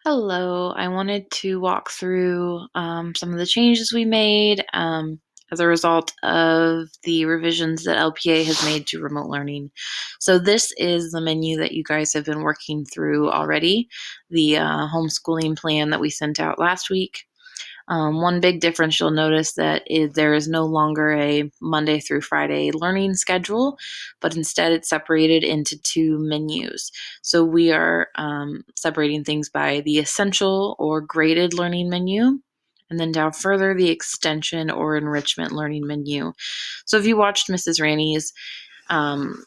Hello. I wanted to walk through some of the changes we made as a result of the revisions that LPA has made to remote learning. So, this is the menu that you guys have been working through already, the homeschooling plan that we sent out last week. One big difference you'll notice that is there is no longer a Monday through Friday learning schedule, but instead it's separated into two menus. So we are separating things by the essential or graded learning menu, and then down further, the extension or enrichment learning menu. So if you watched Mrs. Rainey's um,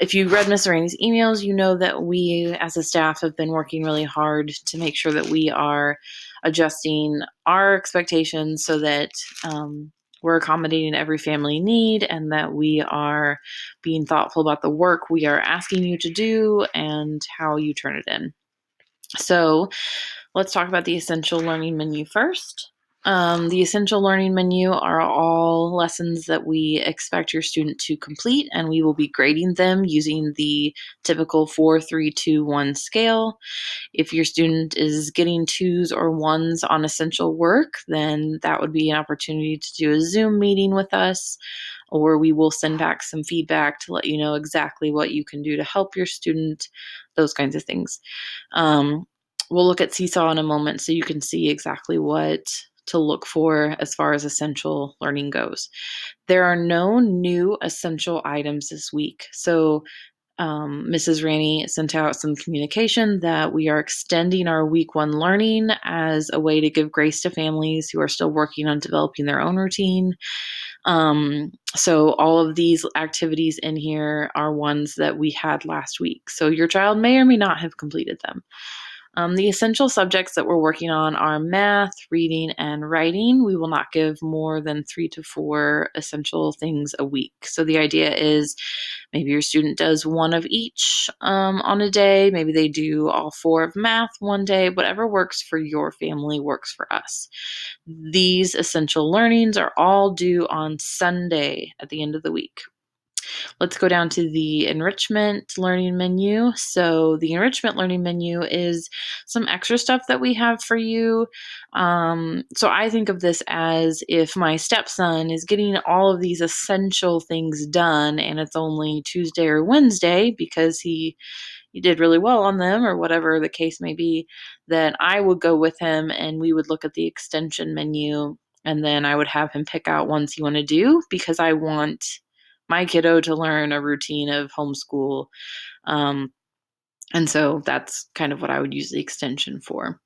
if you read Miss Rainey's emails, you know that we as a staff have been working really hard to make sure that we are adjusting our expectations so that we're accommodating every family need and that we are being thoughtful about the work we are asking you to do and how you turn it in. So let's talk about the essential learning menu first. The essential learning menu are all lessons that we expect your student to complete, and we will be grading them using the typical 4-3-2-1 scale. If your student is getting twos or ones on essential work, then that would be an opportunity to do a Zoom meeting with us, or we will send back some feedback to let you know exactly what you can do to help your student, those kinds of things. Um, we'll look at Seesaw in a moment so you can see exactly what to look for as far as essential learning goes. There are no new essential items this week. So Mrs. Rainey sent out some communication that we are extending our week one learning as a way to give grace to families who are still working on developing their own routine. So all of these activities in here are ones that we had last week. So your child may or may not have completed them. The essential subjects that we're working on are math, reading, and writing. We will not give more than 3 to 4 essential things a week. So the idea is maybe your student does one of each on a day. Maybe they do all four of math one day. Whatever works for your family works for us. These essential learnings are all due on Sunday at the end of the week. Let's go down to the enrichment learning menu. So, the enrichment learning menu is some extra stuff that we have for you. So, I think of this as if my stepson is getting all of these essential things done and it's only Tuesday or Wednesday because he did really well on them or whatever the case may be, then I would go with him and we would look at the extension menu and then I would have him pick out ones he want to do because I want my kiddo to learn a routine of homeschool. Um, and so that's kind of what I would use the extension for.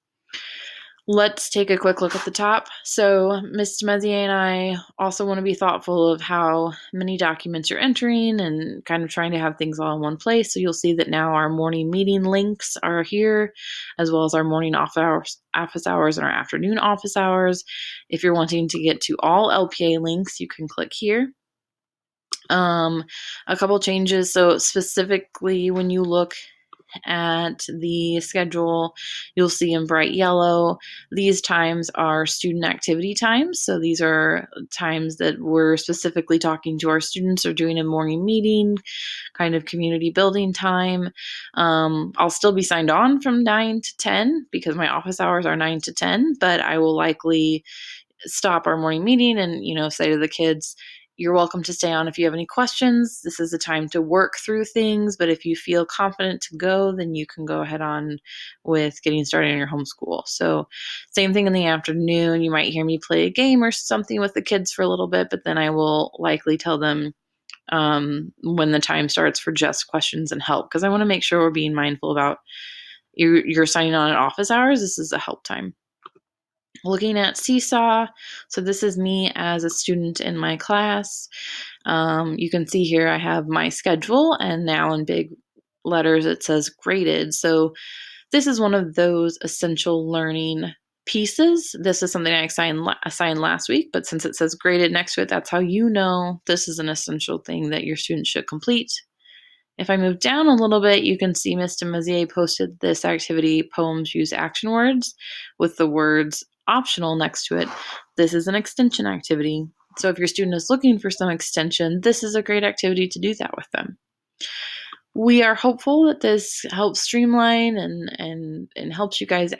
Let's take a quick look at the top. So, Ms. Mezier and I also want to be thoughtful of how many documents you're entering and kind of trying to have things all in one place. So, you'll see that now our morning meeting links are here, as well as our morning office hours and our afternoon office hours. If you're wanting to get to all LPA links, you can click here. Um, a couple changes. So, specifically, when you look at the schedule, you'll see in bright yellow, these times are student activity times. So these are times that we're specifically talking to our students or doing a morning meeting, kind of community building time. I'll still be signed on from 9 to 10 because my office hours are 9 to 10, but I will likely stop our morning meeting and, say to the kids, you're welcome to stay on if you have any questions. This is a time to work through things, but if you feel confident to go, then you can go ahead on with getting started in your homeschool. So, same thing in the afternoon. You might hear me play a game or something with the kids for a little bit, but then I will likely tell them when the time starts for just questions and help because I want to make sure we're being mindful about you're signing on at office hours. This is a help time. Looking at Seesaw, so this is me as a student in my class. You can see here I have my schedule, and now in big letters it says graded. So this is one of those essential learning pieces. This is something I assigned last week, but since it says graded next to it, that's how you know this is an essential thing that your students should complete. If I move down a little bit, you can see Mr. Mazier posted this activity, Poems Use Action Words, with the words optional next to it. This is an extension activity. So if your student is looking for some extension, this is a great activity to do that with them. We are hopeful that this helps streamline and helps you guys